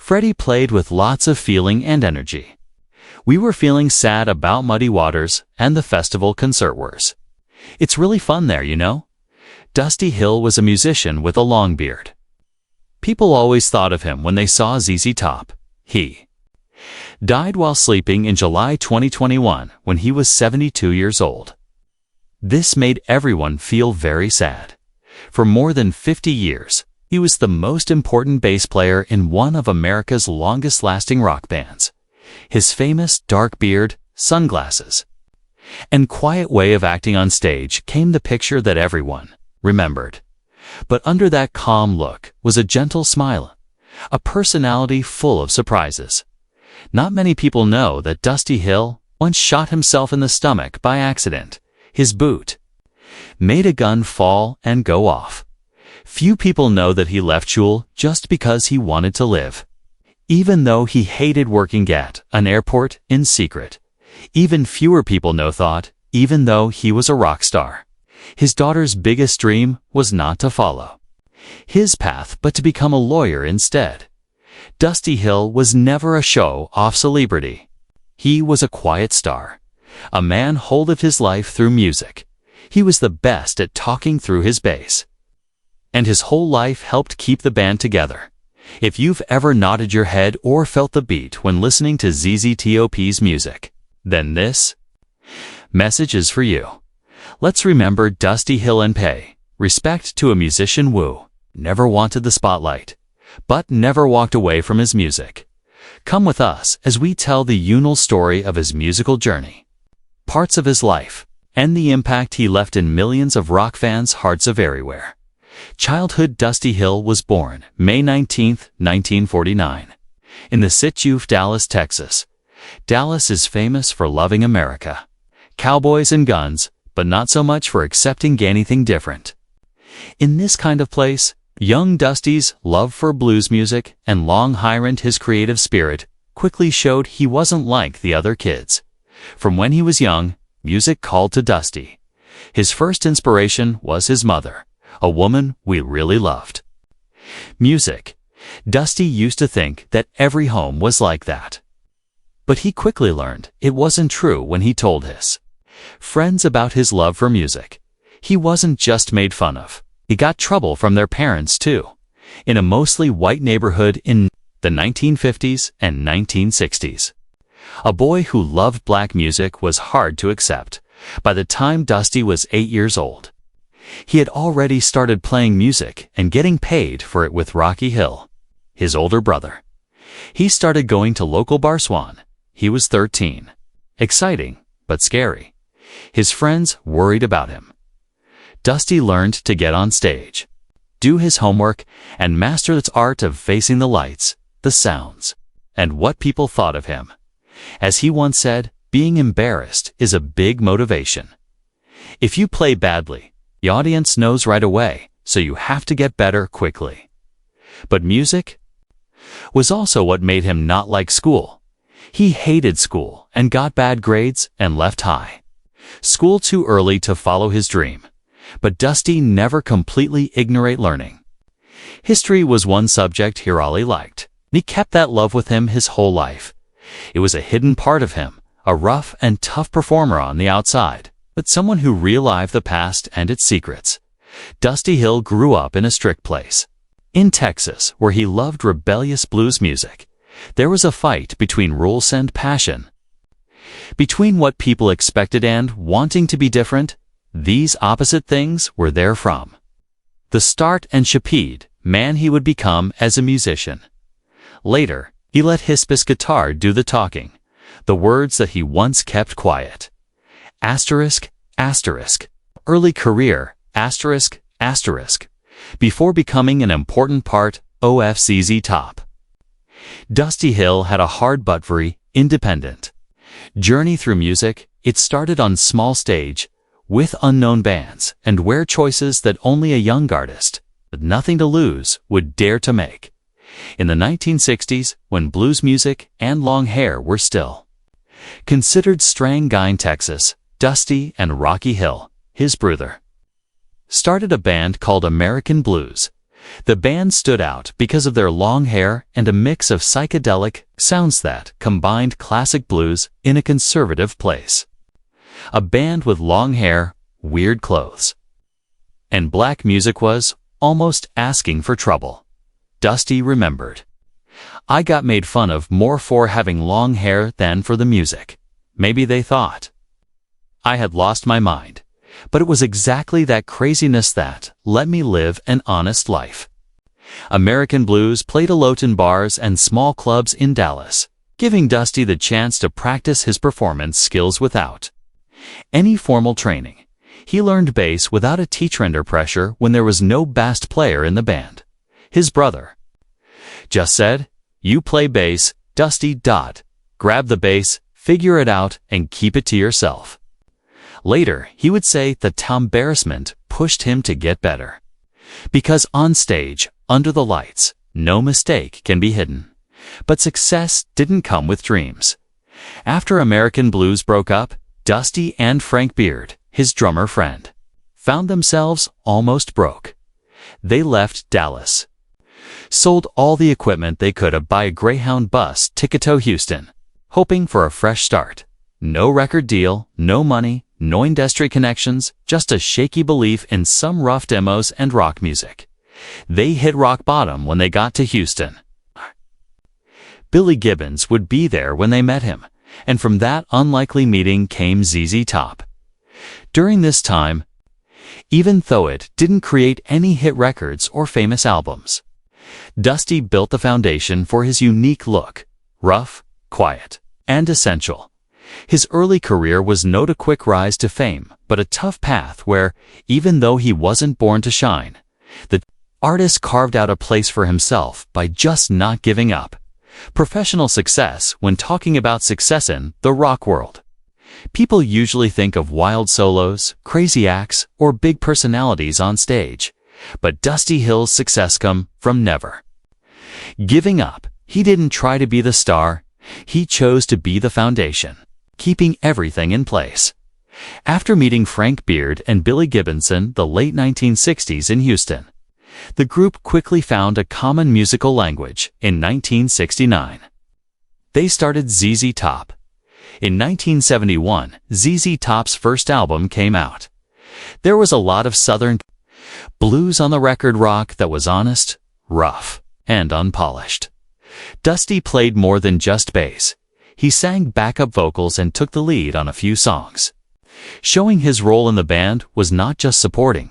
Freddie played with lots of feeling and energy. We were feeling sad about Muddy Waters and the festival concertwares. It's really fun there, you know? Dusty Hill was a musician with a long beard. People always thought of him when they saw ZZ Top. He died while sleeping in July 2021 when he was 72 years old. This made everyone feel very sad. For more than 50 years, he was the most important bass player in one of America's longest-lasting rock bands. His famous dark beard, sunglasses, and quiet way of acting on stage came the picture that everyone remembered. But under that calm look was a gentle smile, a personality full of surprises. Not many people know that Dusty Hill once shot himself in the stomach by accident. His boot made a gun fall and go off. Few people know that he left school just because he wanted to live. Even though he hated working at an airport in secret, even fewer people know thought, even though he was a rock star, his daughter's biggest dream was not to follow his path but to become a lawyer instead. Dusty Hill was never a show-off celebrity. He was a quiet star, a man who lived his life through music. He was the best at talking through his bass, and his whole life helped keep the band together. If you've ever nodded your head or felt the beat when listening to ZZ Top's music, then this message is for you. Let's remember Dusty Hill and pay respect to a musician who never wanted the spotlight, but never walked away from his music. Come with us as we tell the Untold story of his musical journey, parts of his life, and the impact he left in millions of rock fans' hearts of everywhere. Childhood. Dusty Hill was born May 19, 1949, in the city of Dallas, Texas. Dallas is famous for loving America, cowboys and guns, but not so much for accepting anything different. In this kind of place, young Dusty's love for blues music and long inherent his creative spirit quickly showed he wasn't like the other kids. From when he was young, music called to Dusty. His first inspiration was his mother, a woman we really loved. Music. Dusty used to think that every home was like that. But he quickly learned it wasn't true when he told his friends about his love for music. He wasn't just made fun of. He got trouble from their parents too. In a mostly white neighborhood in the 1950s and 1960s, a boy who loved black music was hard to accept. By the time Dusty was 8 years old, he had already started playing music and getting paid for it with Rocky Hill, his older brother. He started going to local bar Swan. He was 13. Exciting, but scary. His friends worried about him. Dusty learned to get on stage, do his homework, and master its art of facing the lights, the sounds, and what people thought of him. As he once said, being embarrassed is a big motivation. If you play badly, the audience knows right away, so you have to get better quickly. But music was also what made him not like school. He hated school and got bad grades and left high school too early to follow his dream. But Dusty never completely ignored learning. History was one subject he really liked. He kept that love with him his whole life. It was a hidden part of him, a rough and tough performer on the outside, but someone who relived the past and its secrets. Dusty Hill grew up in a strict place in Texas where he loved rebellious blues music. There was a fight between rules and passion, between what people expected and wanting to be different. These opposite things were there from the start and shaped man he would become as a musician. Later, he let his bass guitar do the talking, the words that he once kept quiet. Asterisk, asterisk. Early career, asterisk, asterisk. Before becoming an important part of ZZ Top. Dusty Hill had a hard but very independent journey through music. It started on small stage, with unknown bands and wear choices that only a young artist with nothing to lose would dare to make. In the 1960s, when blues music and long hair were still considered strang in Texas, Dusty and Rocky Hill, his brother, started a band called American Blues. The band stood out because of their long hair and a mix of psychedelic sounds that combined classic blues in a conservative place. A band with long hair, weird clothes, and black music was almost asking for trouble. Dusty remembered. I got made fun of more for having long hair than for the music. Maybe they thought I had lost my mind, but it was exactly that craziness that let me live an honest life. American blues played alone in bars and small clubs in Dallas, giving Dusty the chance to practice his performance skills without any formal training. He learned bass without a teacher under pressure when there was no bass player in the band. His brother just said, "You play bass, Dusty. Grab the bass, figure it out, and keep it to yourself." Later, he would say that embarrassment pushed him to get better. Because on stage, under the lights, no mistake can be hidden. But success didn't come with dreams. After American Blues broke up, Dusty and Frank Beard, his drummer friend, found themselves almost broke. They left Dallas, sold all the equipment they could to buy a Greyhound bus ticket to Houston, hoping for a fresh start. No record deal, no money, no industry connections, just a shaky belief in some rough demos and rock music. They hit rock bottom when they got to Houston. Billy Gibbons would be there when they met him, and from that unlikely meeting came ZZ Top. During this time, even though it didn't create any hit records or famous albums, Dusty built the foundation for his unique look, rough, quiet, and essential. His early career was not a quick rise to fame, but a tough path where, even though he wasn't born to shine, the artist carved out a place for himself by just not giving up. Professional success, when talking about success in the rock world, people usually think of wild solos, crazy acts, or big personalities on stage. But Dusty Hill's success come from never giving up. He didn't try to be the star. He chose to be the foundation, keeping everything in place. After meeting Frank Beard and Billy Gibbons in the late 1960s in Houston, the group quickly found a common musical language in 1969. They started ZZ Top. In 1971, ZZ Top's first album came out. There was a lot of Southern blues on the record, rock that was honest, rough, and unpolished. Dusty played more than just bass. He sang backup vocals and took the lead on a few songs. Showing his role in the band was not just supporting,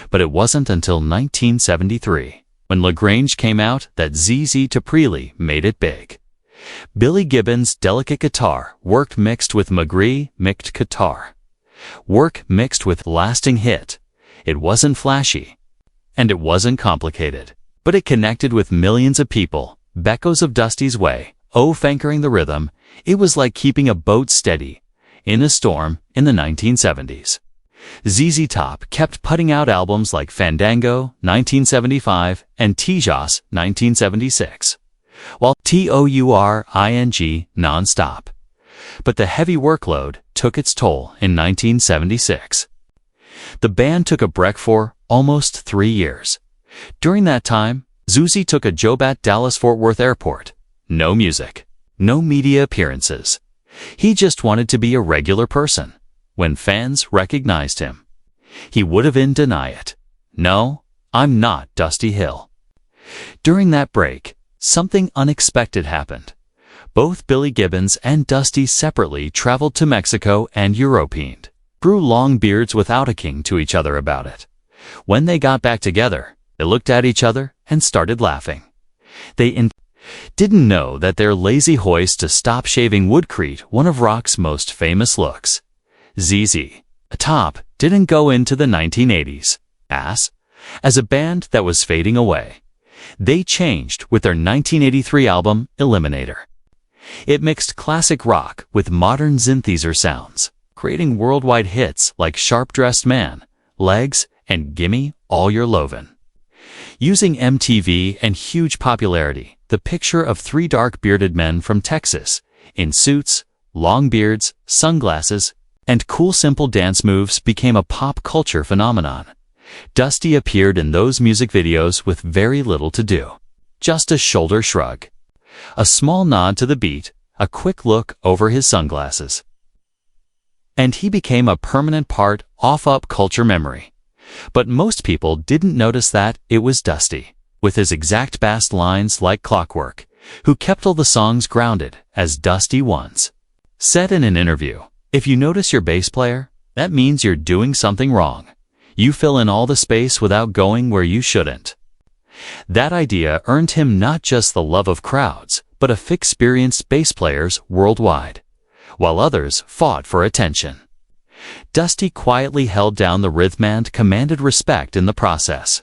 but it wasn't until 1973, when Grange came out, that ZZ Top really made it big. Billy Gibbons' delicate guitar work mixed with mixed guitar work mixed with lasting hit. It wasn't flashy, and it wasn't complicated, but it connected with millions of people. Echoes of Dusty's way, anchoring the rhythm. It was like keeping a boat steady in a storm in the 1970s. ZZ Top kept putting out albums like Fandango, 1975, and Tejas, 1976, while touring non-stop. But the heavy workload took its toll in 1976. The band took a break for almost 3 years. During that time, ZZ took a job at Dallas-Fort Worth Airport. No music, no media appearances. He just wanted to be a regular person. When fans recognized him, he would have deny it. "No, I'm not Dusty Hill." During that break, something unexpected happened. Both Billy Gibbons and Dusty separately traveled to Mexico and Europe, grew long beards without a king to each other about it. When they got back together, they looked at each other and started laughing. They didn't know that their lazy hoist to stop shaving would create one of rock's most famous looks. ZZ Top didn't go into the 1980s as a band that was fading away. They changed with their 1983 album, Eliminator. It mixed classic rock with modern synthesizer sounds, creating worldwide hits like Sharp Dressed Man, Legs, and Gimme All Your Lovin'. Using MTV and huge popularity, the picture of 3 dark bearded men from Texas, in suits, long beards, sunglasses, and cool simple dance moves became a pop culture phenomenon. Dusty appeared in those music videos with very little to do. Just a shoulder shrug, a small nod to the beat, a quick look over his sunglasses. And he became a permanent part of pop culture memory. But most people didn't notice that it was Dusty, with his exact bass lines like clockwork, who kept all the songs grounded, as Dusty once said in an interview. If you notice your bass player, that means you're doing something wrong. You fill in all the space without going where you shouldn't. That idea earned him not just the love of crowds, but of experienced bass players worldwide, while others fought for attention. Dusty quietly held down the rhythm and commanded respect in the process.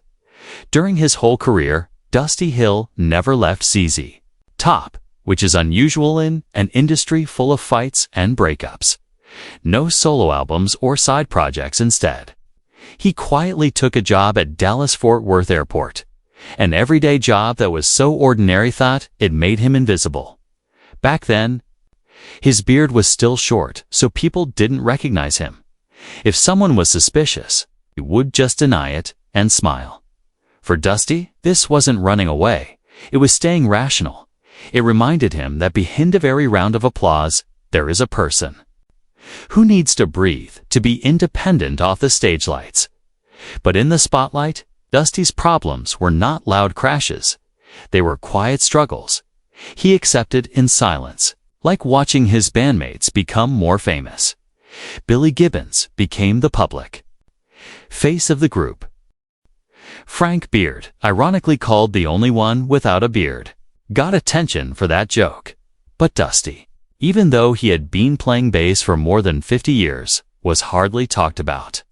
During his whole career, Dusty Hill never left ZZ Top, which is unusual in an industry full of fights and breakups. No solo albums or side projects instead. He quietly took a job at Dallas-Fort Worth Airport, an everyday job that was so ordinary thought it made him invisible. Back then, his beard was still short, so people didn't recognize him. If someone was suspicious, he would just deny it and smile. For Dusty, this wasn't running away. It was staying rational. It reminded him that behind every round of applause, there is a person who needs to breathe, to be independent off the stage lights. But in the spotlight, Dusty's problems were not loud crashes. They were quiet struggles he accepted in silence, like watching his bandmates become more famous. Billy Gibbons became the public face of the group. Frank Beard, ironically called the only one without a beard, got attention for that joke. But Dusty, even though he had been playing bass for more than 50 years, was hardly talked about.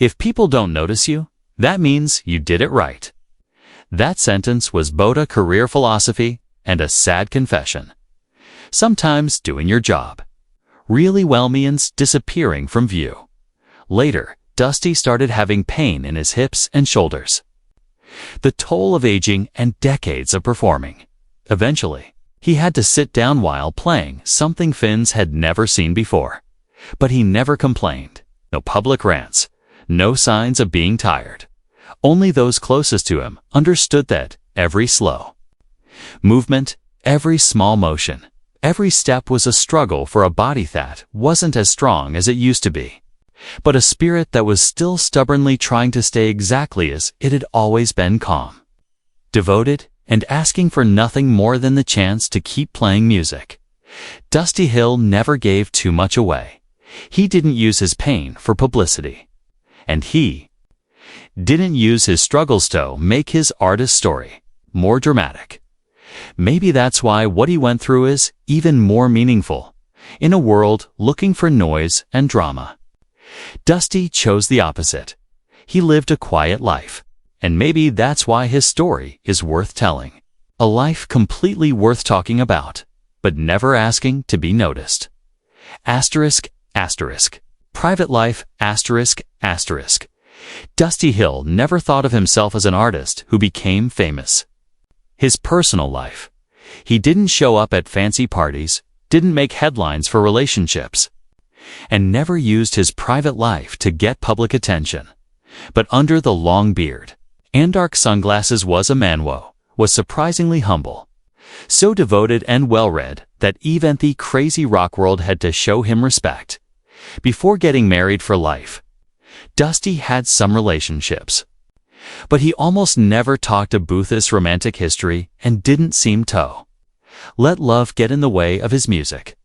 If people don't notice you, that means you did it right. That sentence was both a career philosophy and a sad confession. Sometimes doing your job really well means disappearing from view. Later, Dusty started having pain in his hips and shoulders. The toll of aging and decades of performing. Eventually, he had to sit down while playing, something fans had never seen before. But he never complained. No public rants. No signs of being tired. Only those closest to him understood that every slow movement, every small motion, every step was a struggle for a body that wasn't as strong as it used to be, but a spirit that was still stubbornly trying to stay exactly as it had always been, calm, devoted, and asking for nothing more than the chance to keep playing music. Dusty Hill never gave too much away. He didn't use his pain for publicity. And he didn't use his struggles to make his artist story more dramatic. Maybe that's why what he went through is even more meaningful. In a world looking for noise and drama, Dusty chose the opposite. He lived a quiet life. And maybe that's why his story is worth telling. A life completely worth talking about, but never asking to be noticed. Asterisk, asterisk. Private life, asterisk, asterisk. Dusty Hill never thought of himself as an artist who became famous. His personal life. He didn't show up at fancy parties, didn't make headlines for relationships, and never used his private life to get public attention. But under the long beard and dark sunglasses was a man who was surprisingly humble, so devoted and well-read that even the crazy rock world had to show him respect. Before getting married for life, Dusty had some relationships, but he almost never talked about his romantic history and didn't seem to let love get in the way of his music.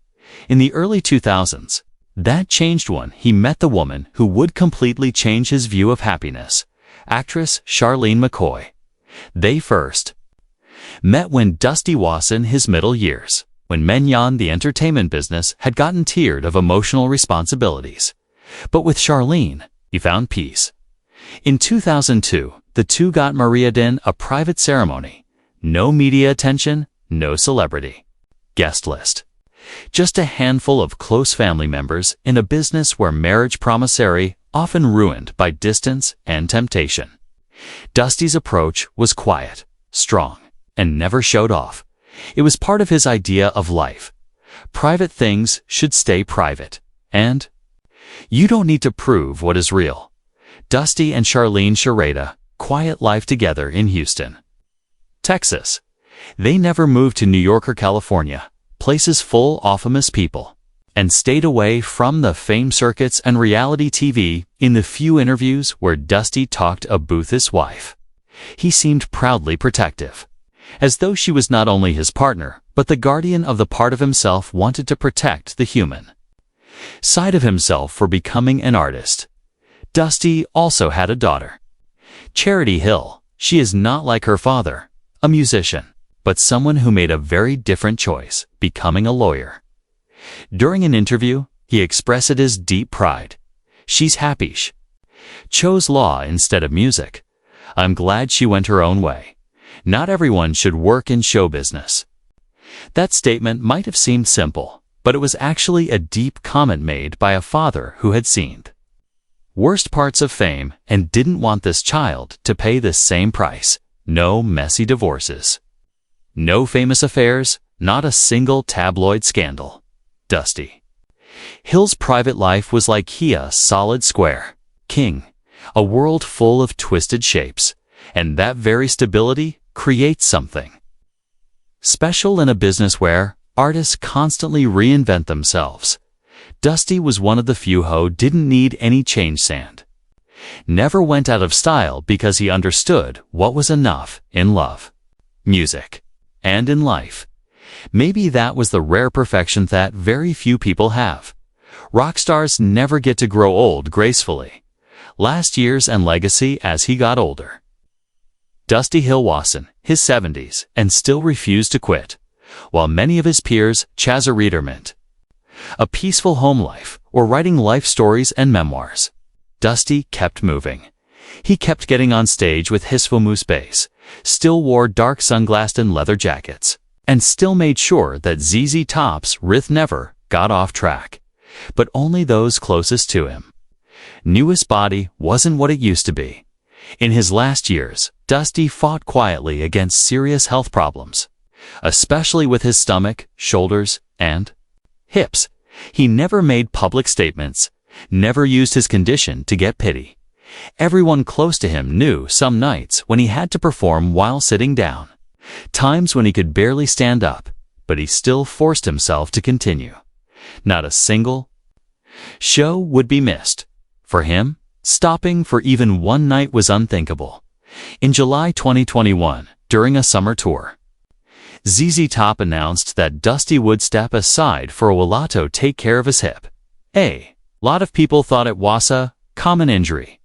In the early 2000s, that changed when he met the woman who would completely change his view of happiness, actress Charlene McCoy. They first met when Dusty was in his middle years, when Menyon, the entertainment business, had gotten tired of emotional responsibilities. But with Charlene, he found peace. In 2002, the two got married in a private ceremony. No media attention, no celebrity guest list. Just a handful of close family members in a business where marriage promissory often ruined by distance and temptation. Dusty's approach was quiet, strong, and never showed off. It was part of his idea of life. Private things should stay private, and you don't need to prove what is real. Dusty and Charlene Sharada, quiet life together in Houston, Texas. They never moved to New York or California, places full of famous people, and stayed away from the fame circuits and reality TV. In the few interviews where Dusty talked about his wife, he seemed proudly protective, as though she was not only his partner, but the guardian of the part of himself wanted to protect the human side of himself for becoming an artist. Dusty also had a daughter, Charity Hill. She is not like her father, a musician, but someone who made a very different choice, becoming a lawyer. During an interview, he expressed his deep pride. She's happy she chose law instead of music. I'm glad she went her own way. Not everyone should work in show business. That statement might have seemed simple, but it was actually a deep comment made by a father who had seen the worst parts of fame and didn't want this child to pay the same price. No messy divorces, no famous affairs, not a single tabloid scandal. Dusty Hill's private life was like a solid square king, a world full of twisted shapes, and that very stability creates something special in a business where artists constantly reinvent themselves. Dusty was one of the few who didn't need any change sand. Never went out of style because he understood what was enough in love, music, and in life. Maybe that was the rare perfection that very few people have. Rock stars never get to grow old gracefully. Last years and legacy as he got older. Dusty Hill was in his 70s and still refused to quit, while many of his peers chose a retirement, a peaceful home life, or writing life stories and memoirs. Dusty kept moving. He kept getting on stage with his famous bass, still wore dark sunglasses and leather jackets, and still made sure that ZZ Top's Rhythm never got off track. But only those closest to him knew his body wasn't what it used to be. In his last years, Dusty fought quietly against serious health problems, especially with his stomach, shoulders, and hips. He never made public statements, never used his condition to get pity. Everyone close to him knew some nights when he had to perform while sitting down, times when he could barely stand up, but he still forced himself to continue. Not a single show would be missed. For him, stopping for even one night was unthinkable. In July 2021, during a summer tour, ZZ Top announced that Dusty would step aside for a while to take care of his hip. A lot of people thought it was a common injury.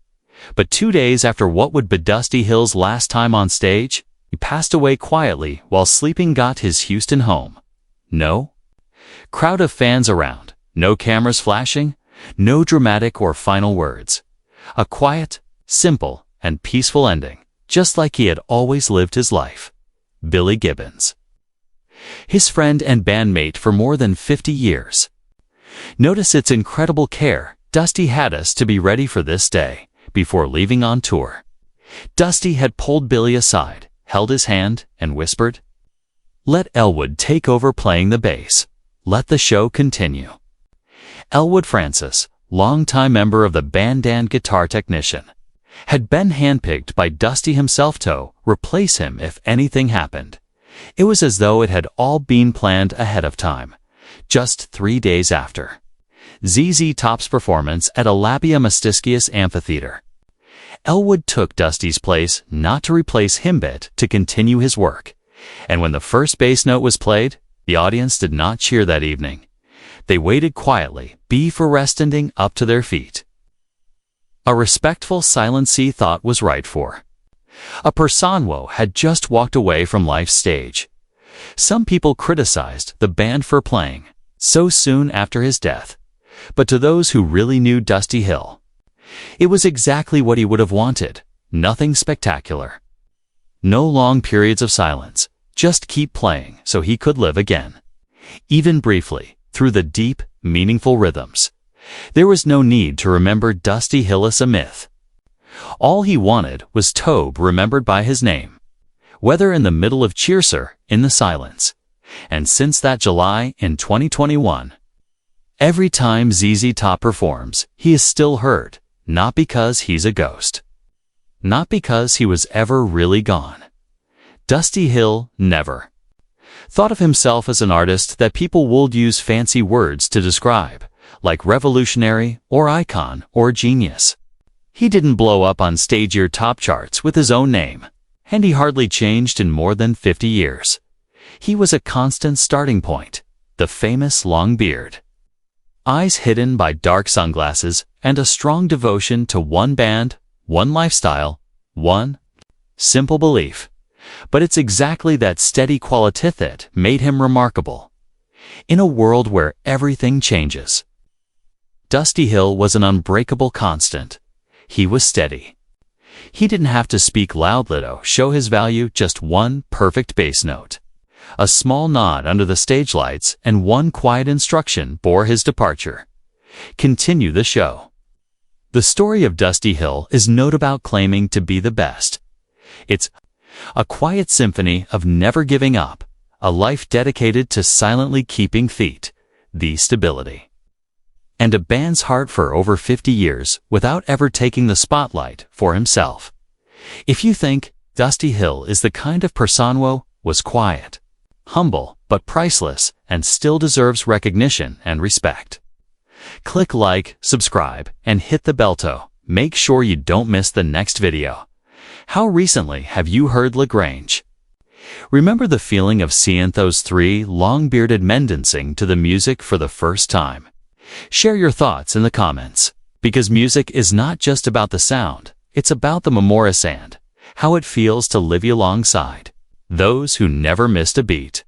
But 2 days after what would be Dusty Hill's last time on stage, he passed away quietly while sleeping got his Houston home. No crowd of fans around, no cameras flashing, no dramatic or final words. A quiet, simple, and peaceful ending, just like he had always lived his life. Billy Gibbons, his friend and bandmate for more than 50 years. Notice its incredible care Dusty had us to be ready for this day. Before leaving on tour, Dusty had pulled Billy aside, held his hand, and whispered, "Let Elwood take over playing the bass. Let the show continue." Elwood Francis, longtime member of the band and guitar technician, had been handpicked by Dusty himself to replace him if anything happened. It was as though it had all been planned ahead of time. Just 3 days after ZZ Top's performance at Alabia Mestiskius Amphitheater, Elwood took Dusty's place, not to replace him but to continue his work. And when the first bass note was played, the audience did not cheer that evening. They waited quietly, before standing up to their feet. A respectful silence he thought was right for a person who had just walked away from life's stage. Some people criticized the band for playing so soon after his death, but to those who really knew Dusty Hill, it was exactly what he would have wanted. Nothing spectacular. No long periods of silence. Just keep playing so he could live again. Even briefly, through the deep, meaningful rhythms. There was no need to remember Dusty Hill as a myth. All he wanted was to be remembered by his name, whether in the middle of cheers or in the silence. And since that July in 2021, every time ZZ Top performs, he is still heard. not because he's a ghost. Not because he was ever really gone. Dusty Hill never thought of himself as an artist that people would use fancy words to describe, like revolutionary or icon or genius. He didn't blow up on stage-year top charts with his own name, and he hardly changed in more than 50 years. He was a constant starting point, the famous long beard. Eyes hidden by dark sunglasses and a strong devotion to one band, one lifestyle, one simple belief. But it's exactly that steady quality that made him remarkable. In a world where everything changes, Dusty Hill was an unbreakable constant. He was steady. He didn't have to speak loudly to show his value, just one perfect bass note. A small nod under the stage lights and one quiet instruction bore his departure. Continue the show. The story of Dusty Hill is not about claiming to be the best. It's a quiet symphony of never giving up, a life dedicated to silently keeping the stability, and a band's heart for over 50 years without ever taking the spotlight for himself. If you think Dusty Hill is the kind of person who was quiet, humble, but priceless, and still deserves recognition and respect, click like, subscribe, and hit the bell to make sure you don't miss the next video. How recently have you heard Grange? Remember the feeling of seeing those three long-bearded men dancing to the music for the first time? Share your thoughts in the comments, because music is not just about the sound, it's about the memories and how it feels to live alongside those who never missed a beat.